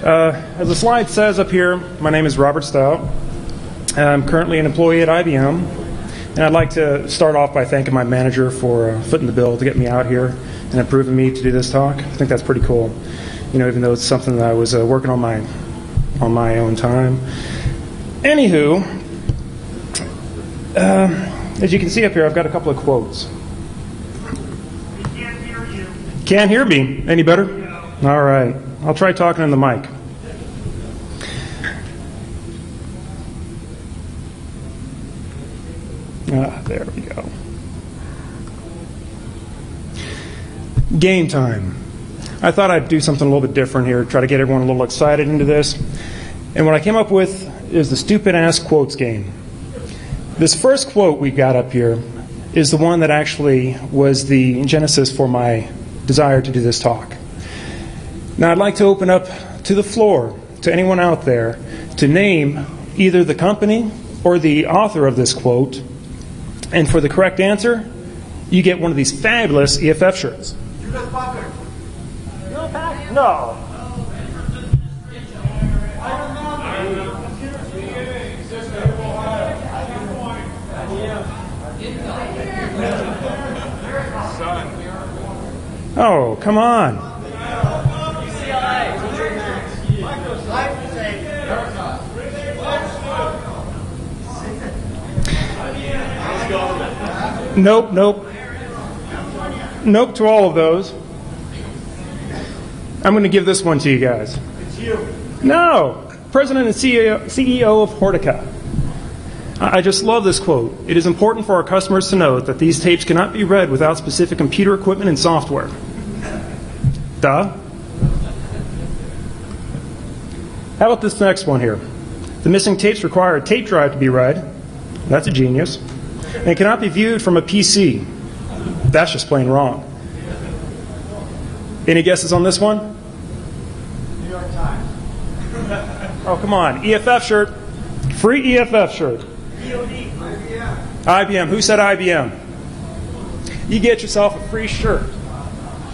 As the slide says up here, my name is Robert Stout. I'm currently an employee at IBM, and I'd like to start off by thanking my manager for footing the bill to get me out here and approving me to do this talk. I think that's pretty cool, you know, even though it's something that I was working on my own time. Anywho, as you can see up here, I've got a couple of quotes. We can't hear you. Can't hear me? Any better? No. All right. I'll try talking in the mic. There we go. Game time. I thought I'd do something a little bit different here, try to get everyone a little excited into this. And what I came up with is the stupid ass quotes game. This first quote we got up here is the one that actually was the genesis for my desire to do this talk. Now I'd like to open up to the floor, to anyone out there, to name either the company or the author of this quote. And for the correct answer, you get one of these fabulous EFF shirts. No. Oh, come on. Nope, nope. Nope to all of those. I'm going to give this one to you guys. It's you. No! President and CEO of Hortica. I just love this quote. It is important for our customers to know that these tapes cannot be read without specific computer equipment and software. Duh. How about this next one here? The missing tapes require a tape drive to be read. That's a genius. And it cannot be viewed from a PC. That's just plain wrong. Any guesses on this one? New York Times. Oh, come on. EFF shirt. Free EFF shirt. DOD. IBM. IBM. Who said IBM? You get yourself a free shirt.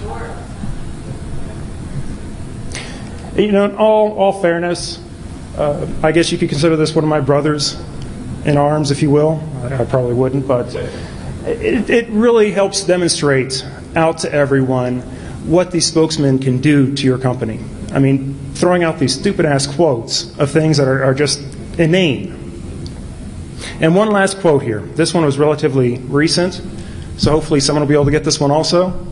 Sure. You know, in all fairness, I guess you could consider this one of my brothers in arms, if you will. I probably wouldn't, but it really helps demonstrate out to everyone what these spokesmen can do to your company. I mean, throwing out these stupid-ass quotes of things that are just inane. And one last quote here. This one was relatively recent, so hopefully someone will be able to get this one also.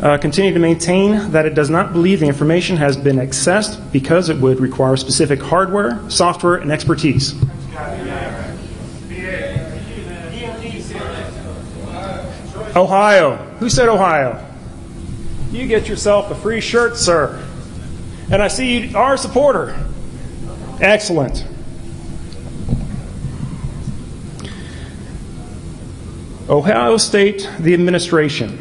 Continue to maintain that it does not believe the information has been accessed because it would require specific hardware, software, and expertise. Ohio. Who said Ohio? You get yourself a free shirt, sir. And I see you are a supporter. Excellent. Ohio State, the administration.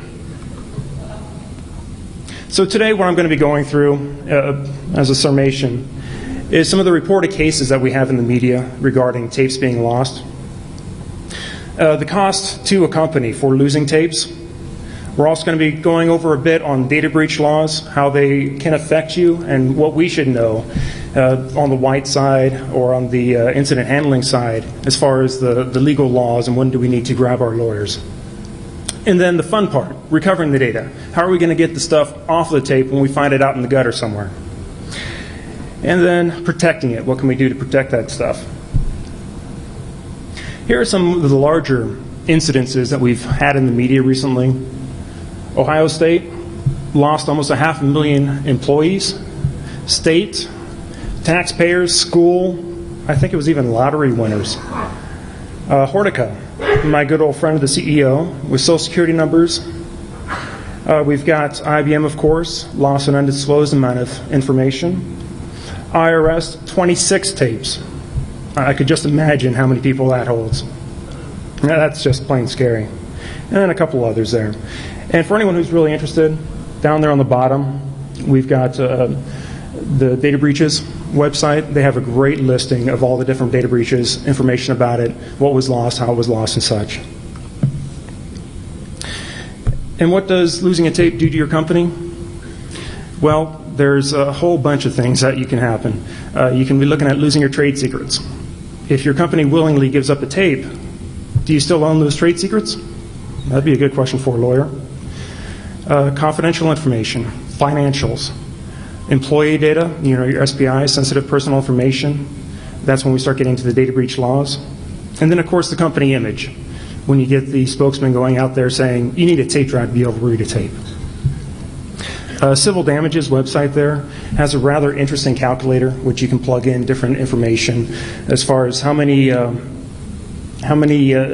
So today what I'm going to be going through as a summation is some of the reported cases that we have in the media regarding tapes being lost. The cost to a company for losing tapes. We're also going to be going over a bit on data breach laws, how they can affect you, and what we should know on the white side or on the incident handling side as far as the legal laws and when do we need to grab our lawyers. And then the fun part, recovering the data. How are we going to get the stuff off of the tape when we find it out in the gutter somewhere? And then protecting it. What can we do to protect that stuff? Here are some of the larger incidences that we've had in the media recently. Ohio State lost almost 500,000 employees. State, taxpayers, school, I think it was even lottery winners. Hortica, my good old friend of the CEO, with Social Security numbers. We've got IBM, of course, lost an undisclosed amount of information. IRS, 26 tapes. I could just imagine how many people that holds. That's just plain scary. And then a couple others there. And for anyone who's really interested, down there on the bottom, we've got the data breaches website. They have a great listing of all the different data breaches, information about it, what was lost, how it was lost, and such. And what does losing a tape do to your company? Well, there's a whole bunch of things that you can happen. You can be looking at losing your trade secrets. If your company willingly gives up a tape, do you still own those trade secrets? That'd be a good question for a lawyer. Confidential information, financials, employee data, your SPI, sensitive personal information. That's when we start getting to the data breach laws. And then, of course, the company image, when you get the spokesman going out there saying, you need a tape drive to be able to read a tape. Civil Damages website there has a rather interesting calculator, which you can plug in different information as far as how many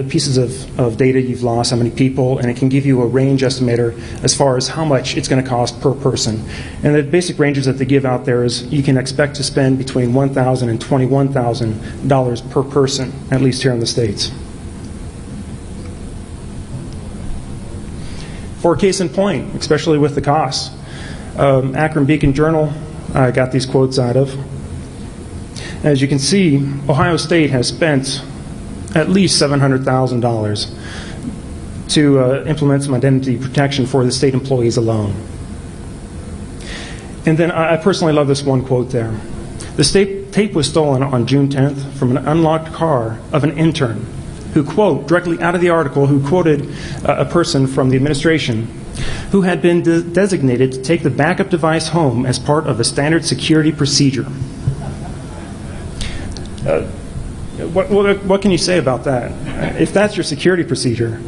pieces of data you've lost, how many people, and it can give you a range estimator as far as how much it's going to cost per person. And the basic ranges that they give out there is you can expect to spend between $1,000 and $21,000 per person, at least here in the States. For a case in point, especially with the costs, Akron Beacon Journal, I got these quotes out of. As you can see, Ohio State has spent at least $700,000 to implement some identity protection for the state employees alone. And then I personally love this one quote there. The state tape was stolen on June 10th from an unlocked car of an intern who, quote, directly out of the article, who quoted a person from the administration who had been designated to take the backup device home as part of a standard security procedure. What can you say about that? If that's your security procedure.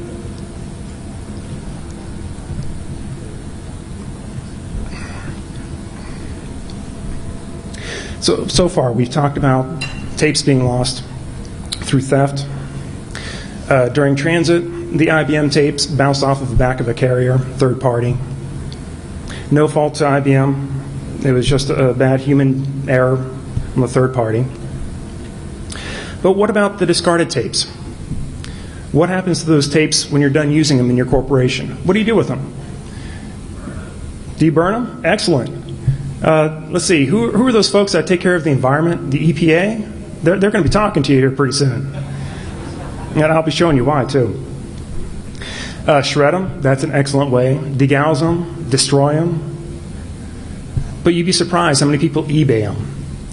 So far, we've talked about tapes being lost through theft. During transit, the IBM tapes bounced off of the back of a carrier, third party. No fault to IBM. It was just a bad human error from a third party. But what about the discarded tapes? What happens to those tapes when you're done using them in your corporation? What do you do with them? Do you burn them? Excellent. Let's see, who are those folks that take care of the environment, the EPA? They're going to be talking to you here pretty soon. And I'll be showing you why, too. Shred them, that's an excellent way. Degauss them, destroy them. But you'd be surprised how many people eBay them.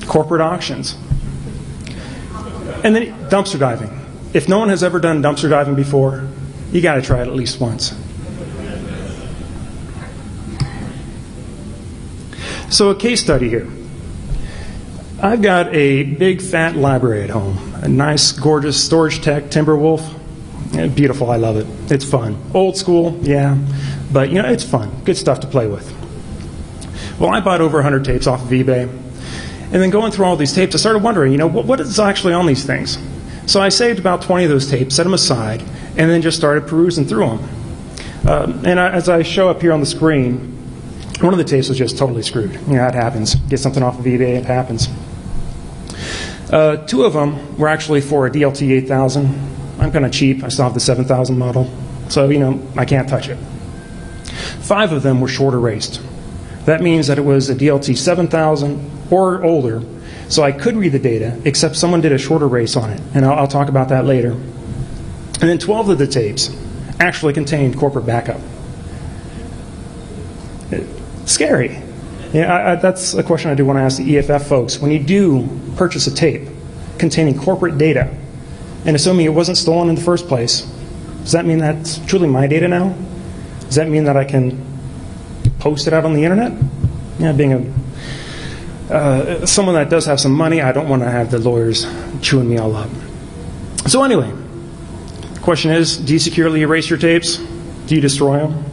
Corporate auctions. And then dumpster diving. If no one has ever done dumpster diving before, you got to try it at least once. So a case study here. I've got a big fat library at home. A nice, gorgeous Storage Tech Timberwolf. Beautiful, I love it. It's fun. Old school, yeah, but it's fun. Good stuff to play with. Well, I bought over 100 tapes off of eBay. And then going through all these tapes, I started wondering, what is actually on these things? So I saved about 20 of those tapes, set them aside, and then just started perusing through them. As I show up here on the screen, one of the tapes was just totally screwed. It happens. Get something off of eBay, it happens. Two of them were actually for a DLT 8000. I'm kind of cheap. I still have the 7000 model. So, I can't touch it. 5 of them were short erased. That means that it was a DLT 7000 or older, so I could read the data, except someone did a short erase on it, and I'll talk about that later. And then 12 of the tapes actually contained corporate backup. Scary. That's a question I do want to ask the EFF folks. When you do purchase a tape containing corporate data, and assuming it wasn't stolen in the first place, does that mean that's truly my data now? Does that mean that I can post it out on the internet? Being someone that does have some money, I don't want to have the lawyers chewing me all up. So anyway, the question is, do you securely erase your tapes? Do you destroy them?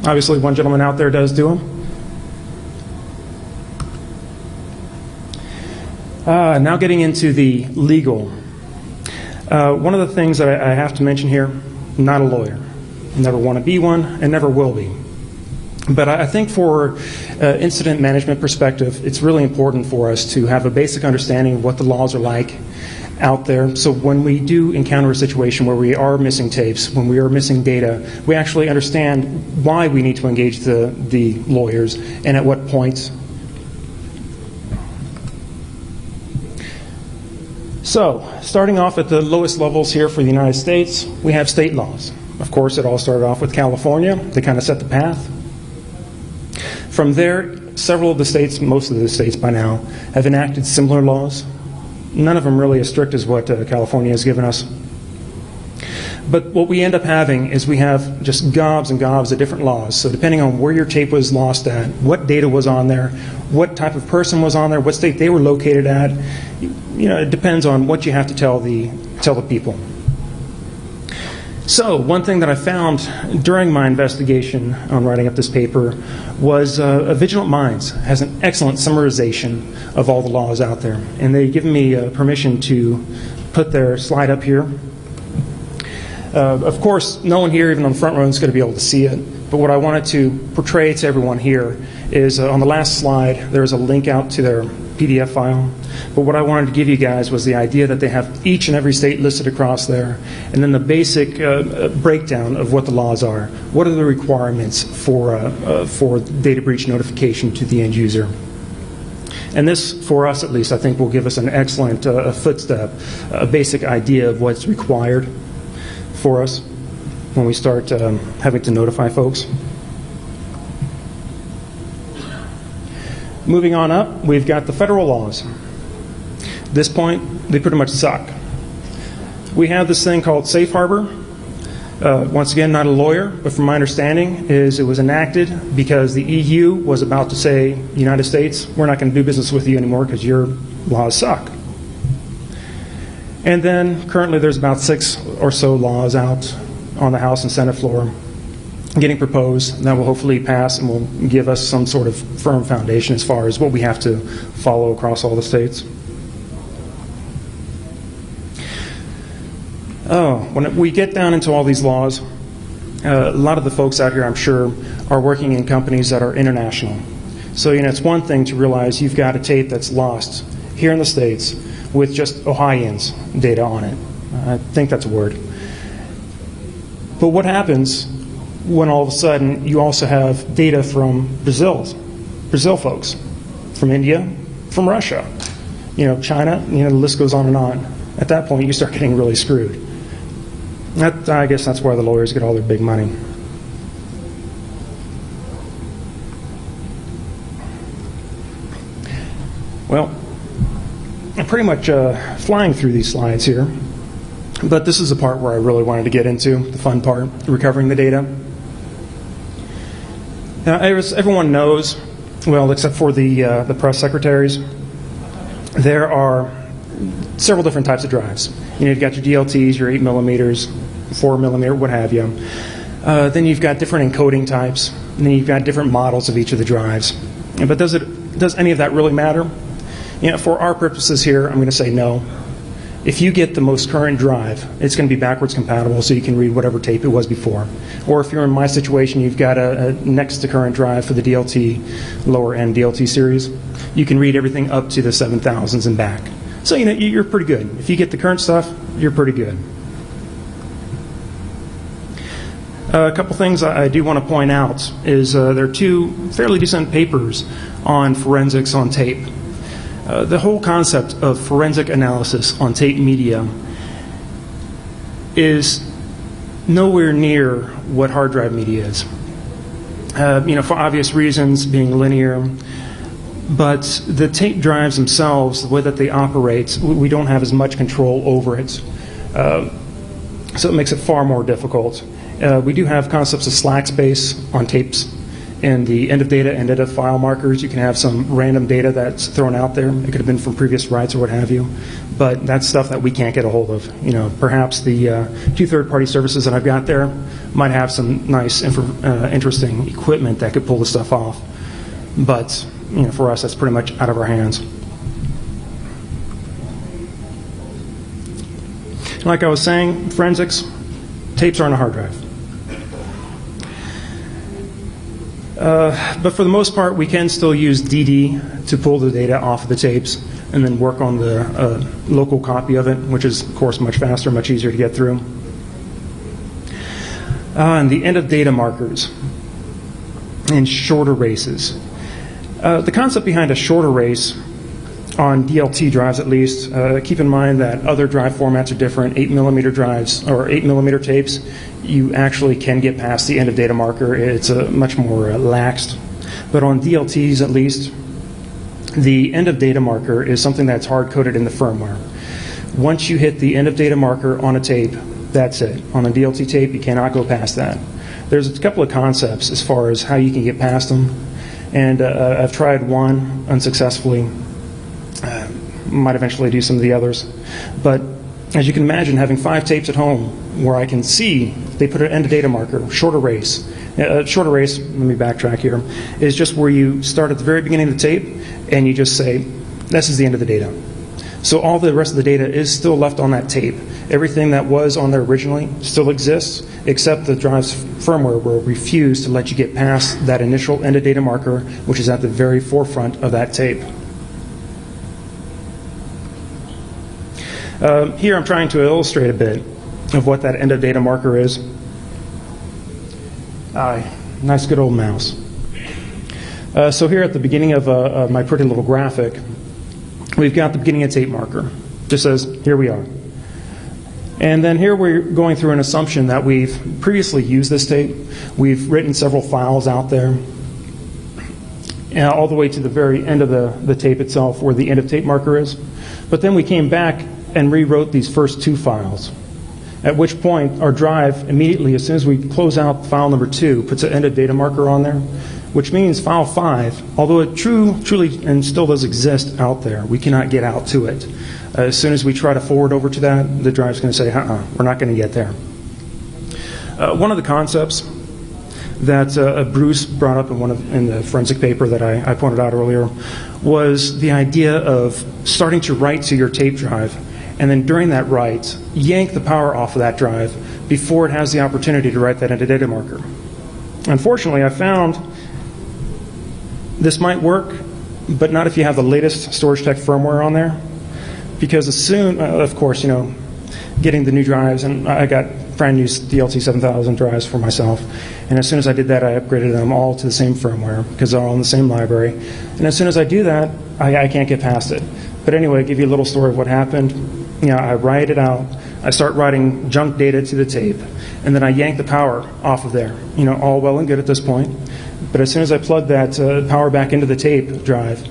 Obviously, one gentleman out there does do them. Now getting into the legal. One of the things that I have to mention here, not a lawyer. Never want to be one and never will be. But I think for incident management perspective, it's really important for us to have a basic understanding of what the laws are like out there. So when we do encounter a situation where we are missing tapes, when we are missing data, we actually understand why we need to engage the lawyers and at what points. So, starting off at the lowest levels here for the United States, we have state laws. Of course, it all started off with California. They kind of set the path. From there, several of the states, most of the states by now, have enacted similar laws. None of them really as strict as what California has given us. But what we end up having is we have just gobs and gobs of different laws. So depending on where your tape was lost at, what data was on there, what type of person was on there, what state they were located at, it depends on what you have to tell the people. So one thing that I found during my investigation on writing up this paper was Vigilant Minds has an excellent summarization of all the laws out there. And they've given me permission to put their slide up here. Of course, no one here, even on the front row, is going to be able to see it. But what I wanted to portray to everyone here is on the last slide, there's a link out to their PDF file. But what I wanted to give you guys was the idea that they have each and every state listed across there, and then the basic breakdown of what the laws are. What are the requirements for data breach notification to the end user? And this, for us at least, I think will give us an excellent footstep, a basic idea of what's required for us when we start having to notify folks. Moving on up, we've got the federal laws. At this point, they pretty much suck. We have this thing called Safe Harbor. Once again, not a lawyer, but from my understanding is it was enacted because the EU was about to say, United States, we're not going to do business with you anymore because your laws suck. And then currently there's about 6 or so laws out on the House and Senate floor getting proposed that will hopefully pass and will give us some sort of firm foundation as far as what we have to follow across all the states. When we get down into all these laws, a lot of the folks out here, I'm sure, are working in companies that are international. So, it's one thing to realize you've got a tape that's lost here in the States with just Ohioans' data on it. I think that's a word. But what happens when all of a sudden you also have data from Brazil folks, from India, from Russia, China, the list goes on and on. At that point, you start getting really screwed. I guess that's where the lawyers get all their big money. Well, I'm pretty much flying through these slides here, but this is the part where I really wanted to get into, the fun part, recovering the data. Now, as everyone knows, well, except for the press secretaries, there are several different types of drives. You've got your DLTs, your 8 millimeters, 4 millimeter, what have you. Then you've got different encoding types, and then you've got different models of each of the drives. But does any of that really matter? For our purposes here, I'm going to say no. If you get the most current drive, it's going to be backwards compatible, so you can read whatever tape it was before. Or if you're in my situation, you've got a next to current drive for the DLT, lower end DLT series, you can read everything up to the 7000s and back. So you're pretty good. If you get the current stuff, you're pretty good. A couple things I do want to point out is there are 2 fairly decent papers on forensics on tape. The whole concept of forensic analysis on tape media is nowhere near what hard drive media is. For obvious reasons, being linear. But the tape drives themselves, the way that they operate, we don't have as much control over it. So it makes it far more difficult. We do have concepts of slack space on tapes. And the end of data and end of file markers, you can have some random data that's thrown out there. It could have been from previous writes or what have you. But that's stuff that we can't get a hold of. Perhaps the 2 third-party services that I've got there might have some nice, interesting equipment that could pull the stuff off. But for us, that's pretty much out of our hands. Like I was saying, forensics, tapes are on a hard drive. But for the most part, we can still use DD to pull the data off of the tapes and then work on the local copy of it, which is, of course, much faster, much easier to get through. And the end of data markers and shorter races. The concept behind a shorter race on DLT drives, at least, keep in mind that other drive formats are different. 8 millimeter drives or 8 millimeter tapes, you actually can get past the end of data marker. It's much more laxed. but on DLTs at least, the end of data marker is something that's hard-coded in the firmware. Once you hit the end of data marker on a tape, that's it. On a DLT tape, you cannot go past that. There's a couple of concepts as far as how you can get past them, and I've tried one unsuccessfully. Might eventually do some of the others. But as you can imagine, having 5 tapes at home where I can see they put an end of data marker, short erase. Short erase, let me backtrack here, is just where you start at the very beginning of the tape and you just say, this is the end of the data. So all the rest of the data is still left on that tape. Everything that was on there originally still exists, except the drive's firmware will refuse to let you get past that initial end of data marker, which is at the very forefront of that tape. Here I'm trying to illustrate a bit of what that end of data marker is. Nice good old mouse. So here at the beginning of my pretty little graphic, we've got the beginning of tape marker. Just says, here we are. And then here we're going through an assumption that we've previously used this tape. We've written several files out there, all the way to the very end of the tape itself where the end of tape marker is. But then we came back and rewrote these first 2 files, at which point our drive immediately, as soon as we close out file number 2, puts an end of data marker on there, which means file 5, although it truly and still does exist out there, we cannot get out to it. As soon as we try to forward over to that, the drive's going to say, we're not going to get there. One of the concepts that Bruce brought up in the forensic paper that I pointed out earlier was the idea of starting to write to your tape drive, and then during that write, yank the power off of that drive before it has the opportunity to write that into data marker. Unfortunately, I found this might work, but not if you have the latest storage tech firmware on there, because as soon, of course, you know, getting the new drives, and I got brand new DLT7000 drives for myself, and as soon as I did that, I upgraded them all to the same firmware because they're all in the same library. And as soon as I do that, I can't get past it. But anyway, I'll give you a little story of what happened. You know, I write it out, I start writing junk data to the tape, and then I yank the power off of there. You know, all well and good at this point. But as soon as I plug that power back into the tape drive,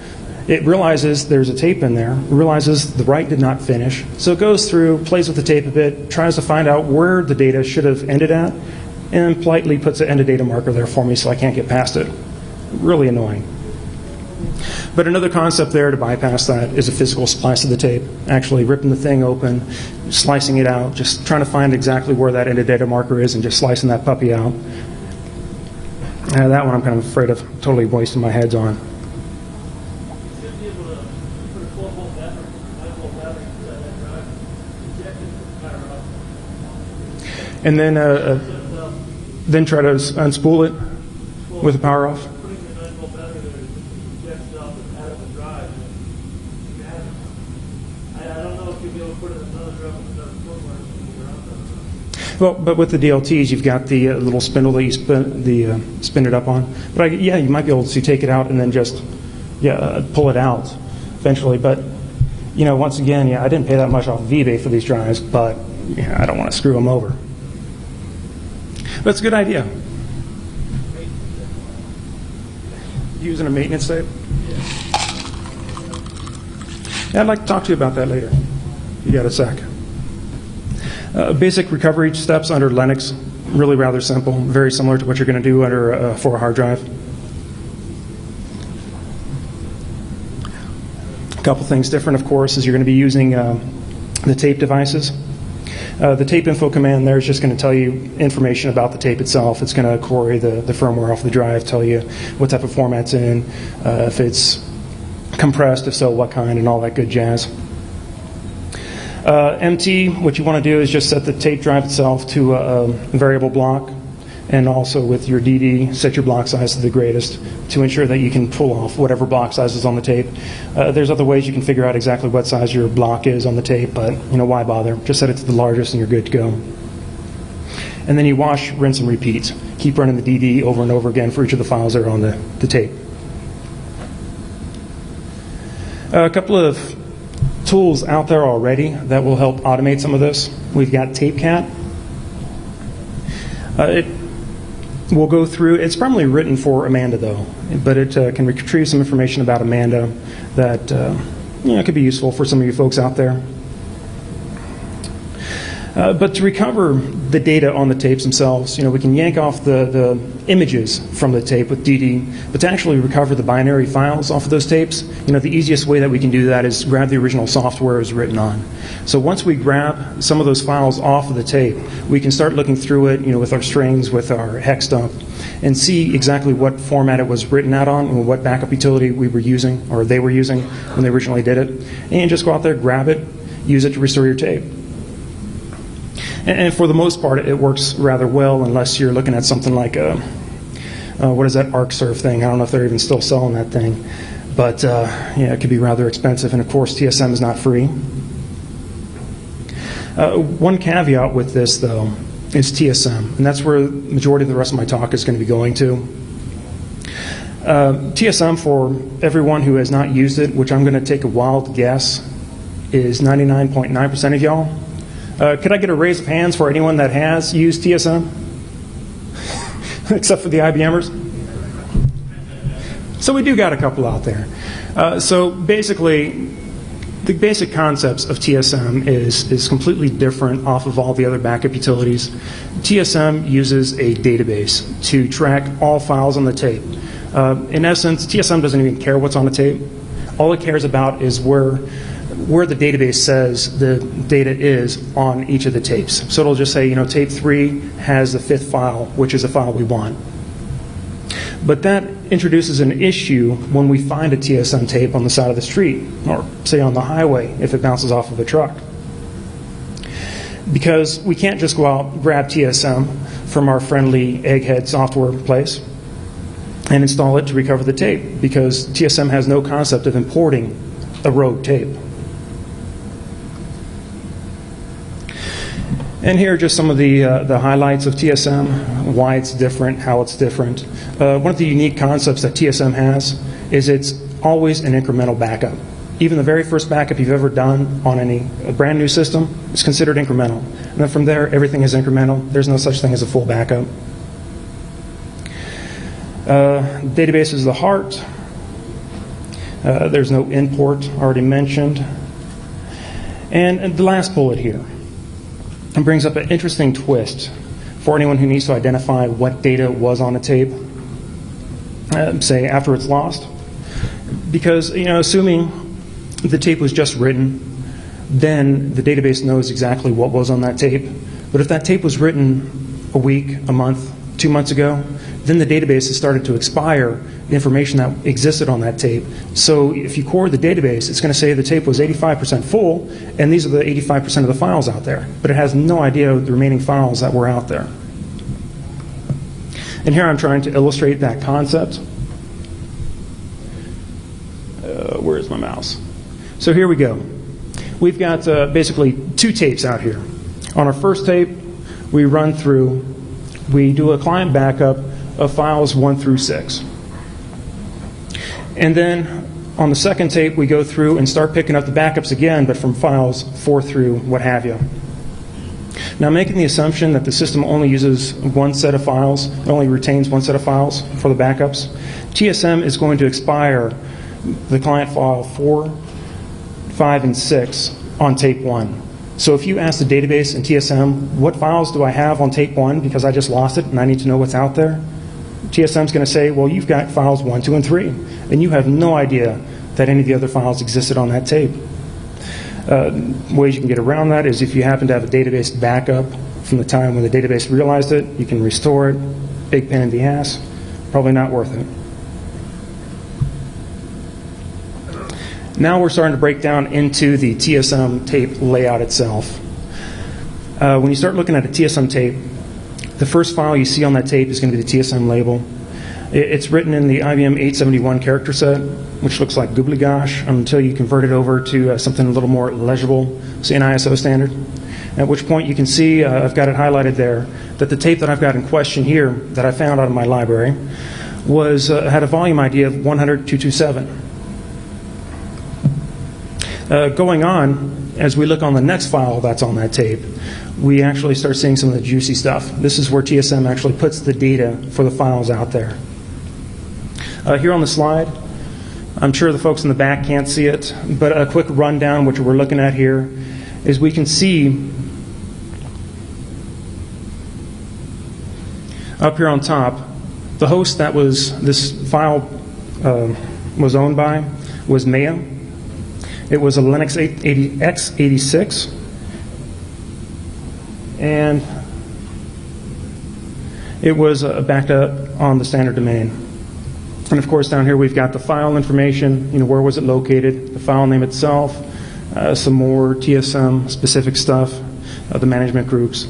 it realizes there's a tape in there, realizes the write did not finish, so it goes through, plays with the tape a bit, tries to find out where the data should have ended at, and politely puts an end of data marker there for me so I can't get past it. Really annoying. But another concept there to bypass that is a physical splice of the tape, actually ripping the thing open, slicing it out, just trying to find exactly where that end of data marker is and just slicing that puppy out. That one I'm kind of afraid of totally wasting my heads on. And then try to unspool it with the power off. Well, but with the DLTs, you've got the little spindle that you spin it up on. But yeah, you might be able to take it out and then just pull it out eventually. But you know, once again, I didn't pay that much off of eBay for these drives, but I don't want to screw them over. But it's a good idea. Using a maintenance tape? Yeah, I'd like to talk to you about that later. You got a sec. Basic recovery steps under Linux, really rather simple, very similar to what you're going to do under for a hard drive. A couple things different, of course, is you're going to be using the tape devices. The tape info command there is just going to tell you information about the tape itself. It's going to query the firmware off the drive, tell you what type of format's in, if it's compressed, if so, what kind, and all that good jazz. MT, what you want to do is just set the tape drive itself to a variable block, and also with your DD, set your block size to the greatest to ensure that you can pull off whatever block size is on the tape. There's other ways you can figure out exactly what size your block is on the tape, but why bother? Just set it to the largest and you're good to go. And then you wash, rinse, and repeat. Keep running the DD over and over again for each of the files that are on the tape. A couple of tools out there already that will help automate some of this. We've got TapeCat. we'll go through. It's primarily written for Amanda, though, but it can retrieve some information about Amanda that could be useful for some of you folks out there. But to recover the data on the tapes themselves, we can yank off the images from the tape with DD, but to actually recover the binary files off of those tapes, the easiest way that we can do that is grab the original software it was written on. So once we grab some of those files off of the tape, we can start looking through it, with our strings, with our hex dump, and see exactly what format it was written out on and what backup utility we were using, or they were using when they originally did it, and just go out there, grab it, use it to restore your tape. And for the most part, it works rather well, unless you're looking at something like what is that ArcServe thing? I don't know if they're even still selling that thing. But it could be rather expensive. And of course, TSM is not free. One caveat with this, though, is TSM. And that's where the majority of the rest of my talk is going to be going to. TSM, for everyone who has not used it, which I'm going to take a wild guess, is 99.9% of y'all. Could I get a raise of hands for anyone that has used TSM? Except for the IBMers? So we do got a couple out there. So basically, the basic concepts of TSM is completely different off of all the other backup utilities. TSM uses a database to track all files on the tape. In essence, TSM doesn't even care what's on the tape. All it cares about is where the database says the data is on each of the tapes. So it'll just say, tape 3 has the 5th file, which is the file we want. But that introduces an issue when we find a TSM tape on the side of the street, or say on the highway if it bounces off of a truck. Because we can't just go out and grab TSM from our friendly egghead software place and install it to recover the tape, because TSM has no concept of importing a rogue tape. And here are just some of the highlights of TSM, why it's different, how it's different. One of the unique concepts that TSM has is it's always an incremental backup. Even the very first backup you've ever done on a brand new system is considered incremental. And then from there, everything is incremental. There's no such thing as a full backup. Database is the heart. There's no import, already mentioned. And the last bullet here. It brings up an interesting twist for anyone who needs to identify what data was on a tape, say after it's lost. Because, assuming the tape was just written, then the database knows exactly what was on that tape. But if that tape was written a week, a month, 2 months ago, then the database has started to expire the information that existed on that tape. So if you core the database, it's going to say the tape was 85% full, and these are the 85% of the files out there. But it has no idea of the remaining files that were out there. And here I'm trying to illustrate that concept. Where is my mouse? So here we go. We've got basically 2 tapes out here. On our first tape, we run through, we do a client backup of files 1 through 6. And then on the second tape, we go through and start picking up the backups again, but from files 4 through what have you. Now, making the assumption that the system only uses one set of files, only retains one set of files for the backups, TSM is going to expire the client file 4, 5, and 6 on tape 1. So if you ask the database in TSM, what files do I have on tape 1 because I just lost it and I need to know what's out there, TSM is going to say, well, you've got files 1, 2, and 3, and you have no idea that any of the other files existed on that tape. Ways you can get around that is if you happen to have a database backup from the time when the database realized it, you can restore it. Big pain in the ass. Probably not worth it. Now we're starting to break down into the TSM tape layout itself. When you start looking at a TSM tape, the first file you see on that tape is going to be the TSM label. It's written in the IBM 871 character set, which looks like goobly gosh until you convert it over to something a little more legible, say an ISO standard. At which point you can see, I've got it highlighted there, that the tape that I've got in question here that I found out of my library had a volume ID of 100.227. Going on, as we look on the next file that's on that tape, we actually start seeing some of the juicy stuff. This is where TSM actually puts the data for the files out there. Here on the slide, I'm sure the folks in the back can't see it, but a quick rundown, which we're looking at here, is we can see up here on top, the host that this file was owned by was Maya. It was a Linux x86, and it was backed up on the standard domain. And of course, down here we've got the file information. Where was it located? The file name itself. Some more TSM specific stuff. The management groups.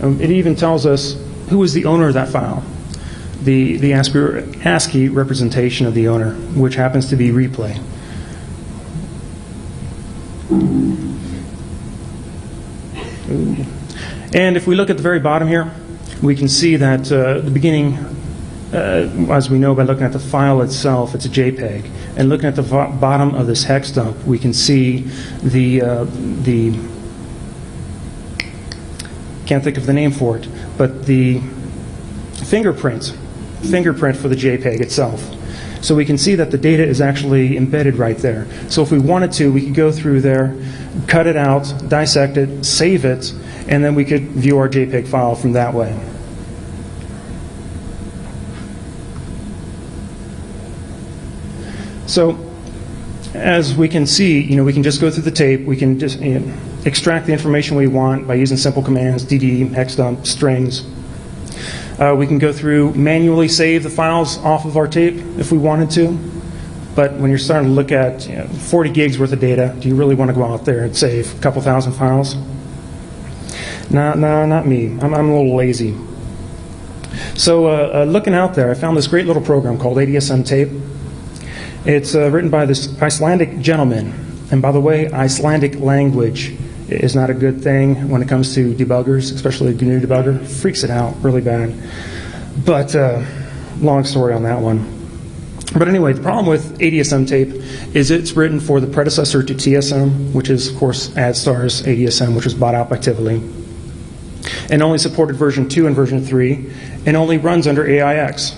It even tells us who is the owner of that file. The ASCII representation of the owner, which happens to be replay. And if we look at the very bottom here, we can see that the beginning, as we know by looking at the file itself, it's a JPEG. And looking at the bottom of this hex dump, we can see the can't think of the name for it, but the fingerprint for the JPEG itself. So we can see that the data is actually embedded right there. So if we wanted to, we could go through there, cut it out, dissect it, save it, and then we could view our JPEG file from that way. So as we can see, we can just go through the tape. We can just extract the information we want by using simple commands, dd, hexdump, strings. We can go through, manually save the files off of our tape if we wanted to. But when you're starting to look at 40 gigs worth of data, do you really want to go out there and save a couple thousand files? No, not me. I'm a little lazy. So looking out there, I found this great little program called ADSM Tape. It's written by this Icelandic gentleman. And by the way, Icelandic language is not a good thing when it comes to debuggers, especially a GNU debugger. Freaks it out really bad. But long story on that one. But anyway, the problem with ADSM tape is it's written for the predecessor to TSM, which is, of course, AdStar's ADSM, which was bought out by Tivoli, and only supported version 2 and version 3, and only runs under AIX.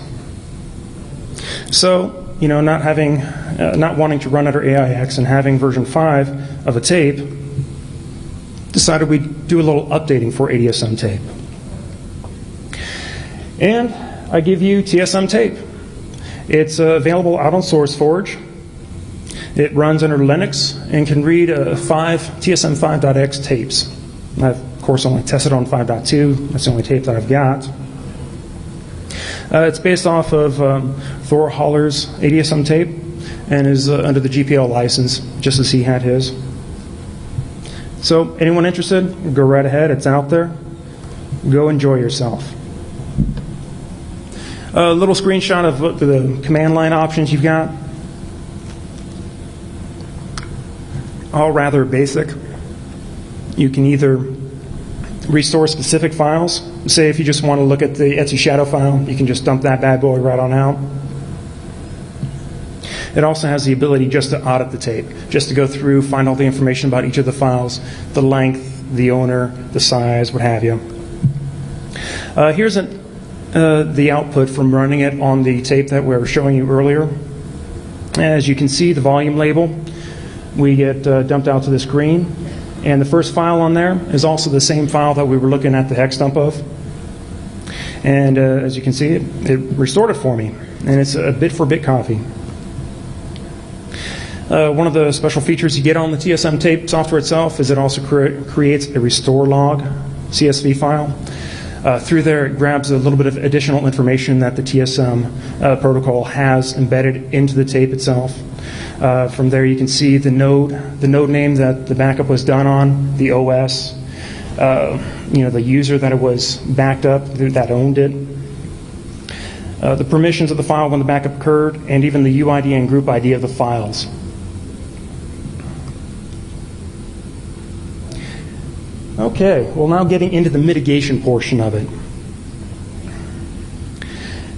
So, not wanting to run under AIX and having version 5 of a tape, decided we'd do a little updating for ADSM tape. And I give you TSM tape. It's available out on SourceForge. It runs under Linux and can read TSM 5.x tapes. I've, of course, only tested on 5.2. That's the only tape that I've got. It's based off of Thor Haller's ADSM tape and is under the GPL license, just as he had his. So anyone interested, go right ahead. It's out there. Go enjoy yourself. A little screenshot of the command line options you've got. All rather basic. You can either restore specific files. Say if you just want to look at the Etsy shadow file, you can just dump that bad boy right on out. It also has the ability just to audit the tape, just to go through, find all the information about each of the files, the length, the owner, the size, what have you. Here's the output from running it on the tape that we were showing you earlier. As you can see, the volume label, we get dumped out to the screen. And the first file on there is also the same file that we were looking at the hex dump of. And as you can see, it restored it for me. And it's a bit-for-bit copy. One of the special features you get on the TSM tape software itself is it also creates a restore log CSV file. Through there, it grabs a little bit of additional information that the TSM protocol has embedded into the tape itself. From there, you can see the node name that the backup was done on, the OS, the user that it was backed up, that owned it, the permissions of the file when the backup occurred, and even the UID and group ID of the files. Okay, well, now getting into the mitigation portion of it.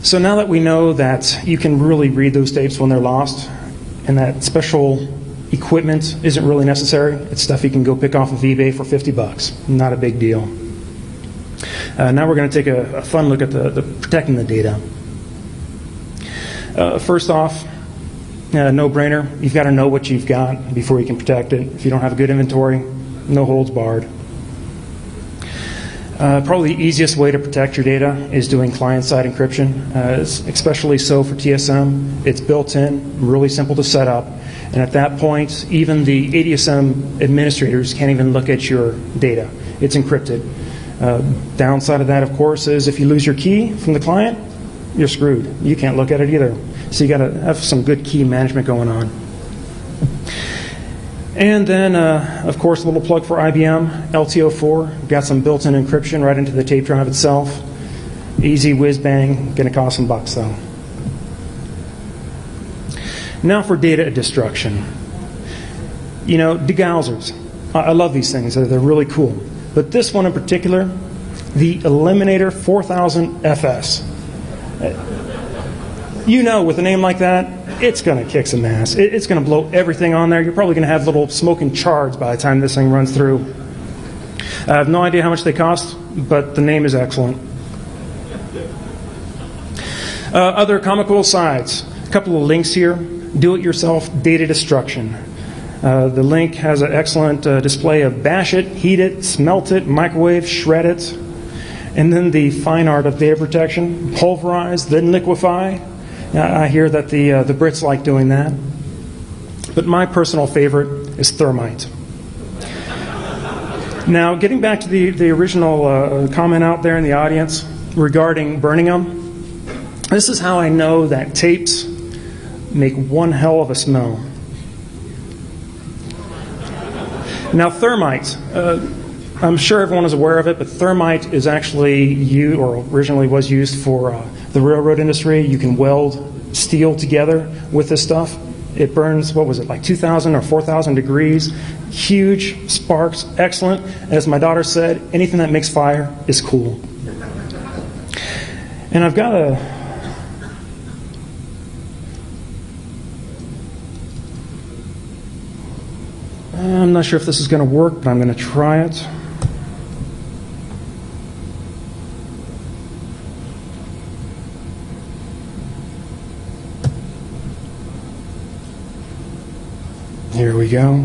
So now that we know that you can really read those tapes when they're lost, and that special equipment isn't really necessary. It's stuff you can go pick off of eBay for 50 bucks. Not a big deal. Now we're going to take a fun look at the protecting the data. First off, no-brainer. You've got to know what you've got before you can protect it. If you don't have a good inventory, no holds barred. Probably the easiest way to protect your data is doing client-side encryption, especially so for TSM. It's built in, really simple to set up, and at that point, even the ADSM administrators can't even look at your data. It's encrypted. Downside of that, of course, is if you lose your key from the client, you're screwed. You can't look at it either. So you got to have some good key management going on. And then, of course, a little plug for IBM, LTO4. Got some built-in encryption right into the tape drive itself. Easy whiz-bang, going to cost some bucks, though. Now for data destruction. You know, degaussers. I love these things. They're really cool. But this one in particular, the Eliminator 4000 FS. You know, with a name like that, it's going to kick some ass. It's going to blow everything on there. You're probably going to have little smoking chards by the time this thing runs through. I have no idea how much they cost, but the name is excellent. Other comical asides. A couple of links here. Do-it-yourself data destruction. The link has an excellent display of bash it, heat it, smelt it, microwave, shred it. And then the fine art of data protection, pulverize, then liquefy. I hear that the Brits like doing that. But my personal favorite is thermite. Now, getting back to the original comment out there in the audience regarding burning them, this is how I know that tapes make one hell of a smell. Now, thermite. I'm sure everyone is aware of it, but thermite is actually originally was used for the railroad industry. You can weld steel together with this stuff. It burns, what was it, like 2,000 or 4,000 degrees. Huge sparks, excellent. As my daughter said, anything that makes fire is cool. And I've got I'm not sure if this is going to work, but I'm going to try it. Here we go.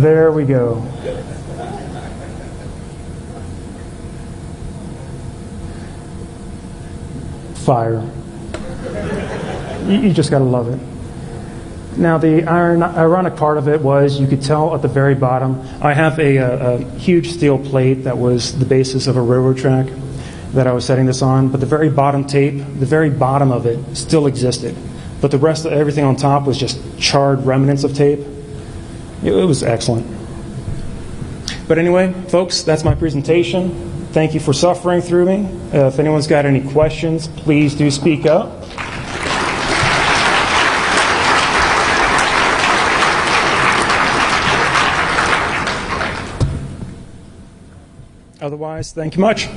There we go. Fire. You just got to love it. Now, the ironic part of it was you could tell at the very bottom. I have a huge steel plate that was the basis of a railroad track that I was setting this on, but the very bottom tape, the very bottom of it still existed. But the rest of everything on top was just charred remnants of tape. It was excellent. But anyway, folks, that's my presentation. Thank you for suffering through me. If anyone's got any questions, please do speak up. Otherwise, thank you much.